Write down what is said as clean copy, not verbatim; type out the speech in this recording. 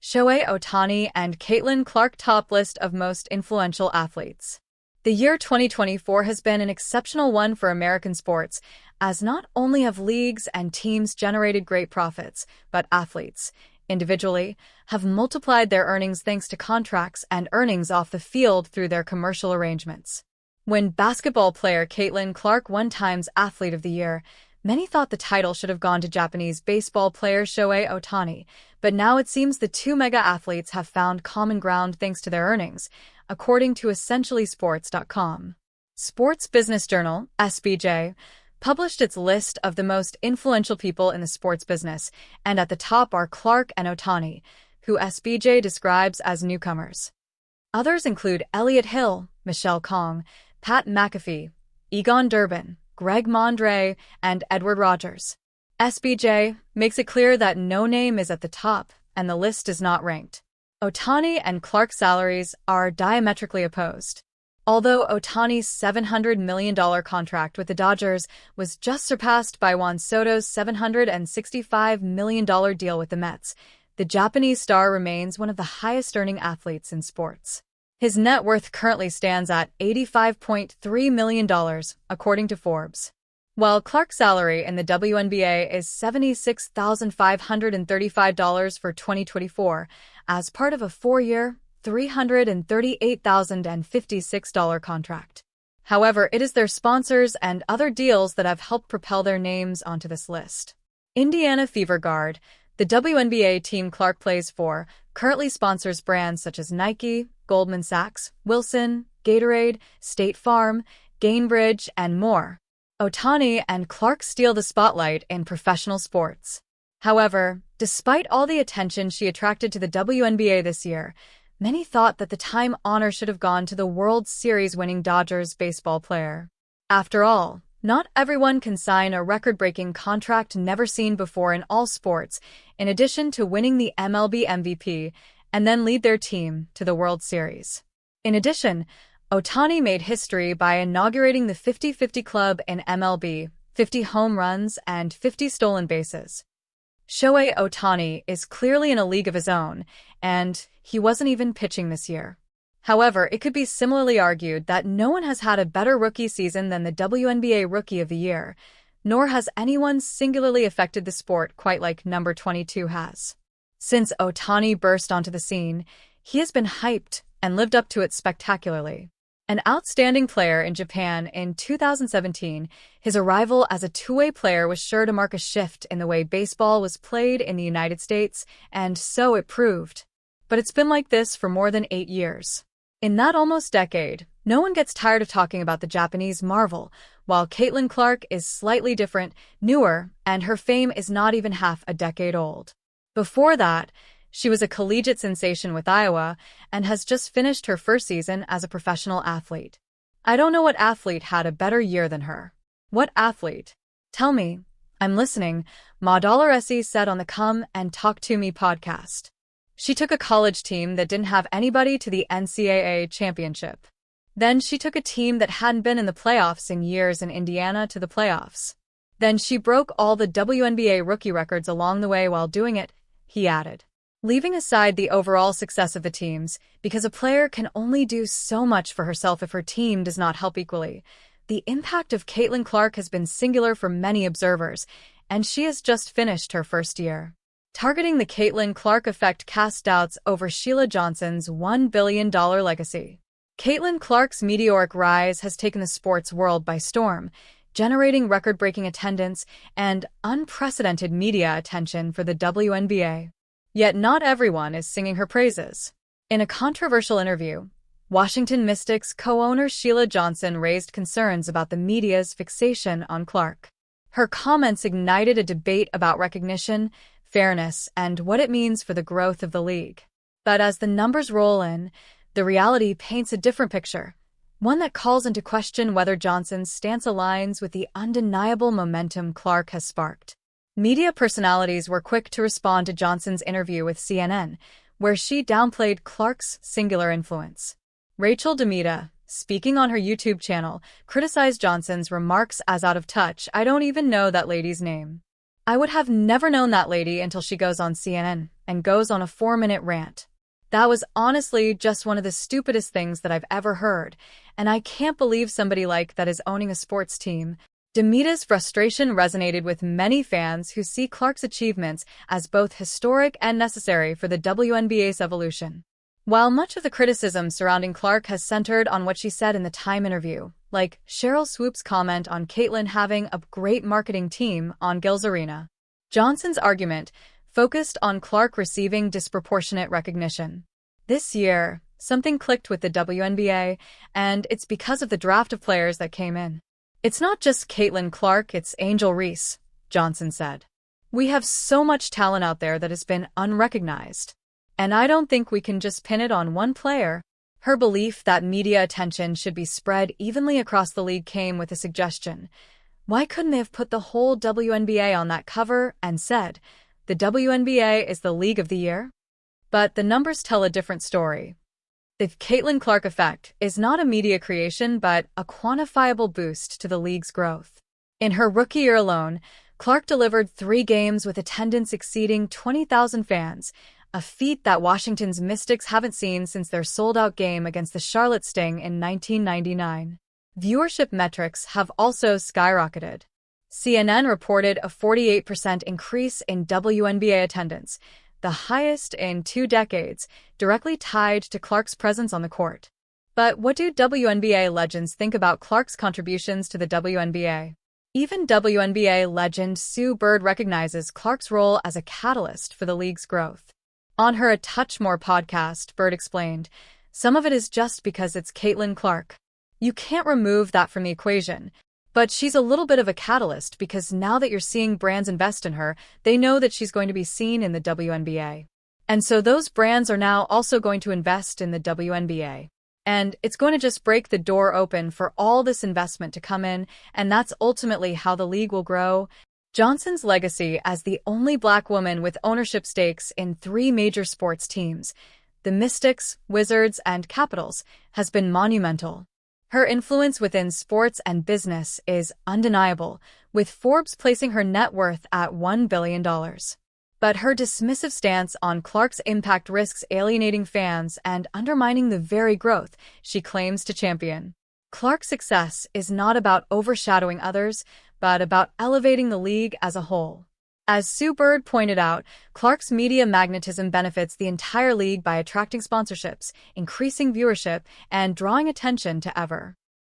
Shohei Ohtani and Caitlin Clark top list of most influential athletes. The year 2024 has been an exceptional one for American sports, as not only have leagues and teams generated great profits, but athletes, individually, have multiplied their earnings thanks to contracts and earnings off the field through their commercial arrangements. When basketball player Caitlin Clark won Time's Athlete of the Year, many thought the title should have gone to Japanese baseball player Shohei Ohtani, but now it seems the two mega-athletes have found common ground thanks to their earnings, according to EssentiallySports.com. Sports Business Journal, SBJ, published its list of the most influential people in the sports business, and at the top are Clark and Ohtani, who SBJ describes as newcomers. Others include Elliott Hill, Michelle Kong, Pat McAfee, Egon Durbin, Greg Mondre, and Edward Rogers. SBJ makes it clear that no name is at the top, and the list is not ranked. Ohtani and Clark's salaries are diametrically opposed. Although Ohtani's $700 million contract with the Dodgers was just surpassed by Juan Soto's $765 million deal with the Mets, the Japanese star remains one of the highest-earning athletes in sports. His net worth currently stands at $85.3 million, according to Forbes. While Clark's salary in the WNBA is $76,535 for 2024, as part of a four-year, $338,056 contract. However, it is their sponsors and other deals that have helped propel their names onto this list. Indiana Fever Guard, the WNBA team Clark plays for, currently sponsors brands such as Nike, Goldman Sachs, Wilson, Gatorade, State Farm, Gainbridge, and more. Ohtani and Clark steal the spotlight in professional sports. However, despite all the attention she attracted to the WNBA this year, many thought that the Time honor should have gone to the World Series winning Dodgers baseball player. After all, not everyone can sign a record-breaking contract never seen before in all sports, in addition to winning the MLB MVP and then lead their team to the World Series. In addition, Ohtani made history by inaugurating the 50-50 club in MLB, 50 home runs and 50 stolen bases. Shohei Ohtani is clearly in a league of his own, and he wasn't even pitching this year. However, it could be similarly argued that no one has had a better rookie season than the WNBA Rookie of the Year, nor has anyone singularly affected the sport quite like number 22 has. Since Ohtani burst onto the scene, he has been hyped and lived up to it spectacularly. An outstanding player in Japan in 2017, his arrival as a two-way player was sure to mark a shift in the way baseball was played in the United States, and so it proved. But it's been like this for more than 8 years. In that almost decade, no one gets tired of talking about the Japanese marvel, while Caitlin Clark is slightly different, newer, and her fame is not even half a decade old. Before that, she was a collegiate sensation with Iowa and has just finished her first season as a professional athlete. I don't know what athlete had a better year than her. What athlete? Tell me. I'm listening, Ma Dollaresi said on the Come and Talk to Me podcast. She took a college team that didn't have anybody to the NCAA championship. Then she took a team that hadn't been in the playoffs in years in Indiana to the playoffs. Then she broke all the WNBA rookie records along the way while doing it, he added. Leaving aside the overall success of the teams, because a player can only do so much for herself if her team does not help equally, the impact of Caitlin Clark has been singular for many observers, and she has just finished her first year. Targeting the Caitlin Clark effect casts doubts over Sheila Johnson's $1 billion legacy. Caitlin Clark's meteoric rise has taken the sports world by storm, generating record-breaking attendance and unprecedented media attention for the WNBA. Yet not everyone is singing her praises. In a controversial interview, Washington Mystics co-owner Sheila Johnson raised concerns about the media's fixation on Clark. Her comments ignited a debate about recognition, fairness, and what it means for the growth of the league. But as the numbers roll in, the reality paints a different picture, one that calls into question whether Johnson's stance aligns with the undeniable momentum Clark has sparked. Media personalities were quick to respond to Johnson's interview with CNN, where she downplayed Clark's singular influence. Rachel Demita, speaking on her YouTube channel, criticized Johnson's remarks as out of touch. I don't even know that lady's name. I would have never known that lady until she goes on CNN and goes on a 4-minute rant. That was honestly just one of the stupidest things that I've ever heard, and I can't believe somebody like that is owning a sports team. Demita's frustration resonated with many fans who see Clark's achievements as both historic and necessary for the WNBA's evolution. While much of the criticism surrounding Clark has centered on what she said in the Time interview, like Sheryl Swoop's comment on Caitlyn having a great marketing team on Gil's Arena, Johnson's argument focused on Clark receiving disproportionate recognition. This year, something clicked with the WNBA, and it's because of the draft of players that came in. It's not just Caitlyn Clark, it's Angel Reese, Johnson said. We have so much talent out there that has been unrecognized. And I don't think we can just pin it on one player. Her belief that media attention should be spread evenly across the league came with a suggestion. Why couldn't they have put the whole WNBA on that cover and said, the WNBA is the League of the Year? But the numbers tell a different story. The Caitlyn Clark effect is not a media creation but a quantifiable boost to the league's growth. In her rookie year alone, Clark delivered 3 games with attendance exceeding 20,000 fans, a feat that Washington's Mystics haven't seen since their sold-out game against the Charlotte Sting in 1999. Viewership metrics have also skyrocketed. CNN reported a 48% increase in WNBA attendance, the highest in 2 decades, directly tied to Clark's presence on the court. But what do WNBA legends think about Clark's contributions to the WNBA? Even WNBA legend Sue Bird recognizes Clark's role as a catalyst for the league's growth. On her A Touch More podcast, Bird explained, "Some of it is just because it's Caitlyn Clark. You can't remove that from the equation. But she's a little bit of a catalyst because now that you're seeing brands invest in her, they know that she's going to be seen in the WNBA. And so those brands are now also going to invest in the WNBA. And it's going to just break the door open for all this investment to come in, and that's ultimately how the league will grow." Johnson's legacy as the only Black woman with ownership stakes in 3 major sports teams, the Mystics, Wizards, and Capitals, has been monumental. Her influence within sports and business is undeniable, with Forbes placing her net worth at $1 billion. But her dismissive stance on Clark's impact risks alienating fans and undermining the very growth she claims to champion. Clark's success is not about overshadowing others, but about elevating the league as a whole. As Sue Bird pointed out, Clark's media magnetism benefits the entire league by attracting sponsorships, increasing viewership, and drawing attention to ever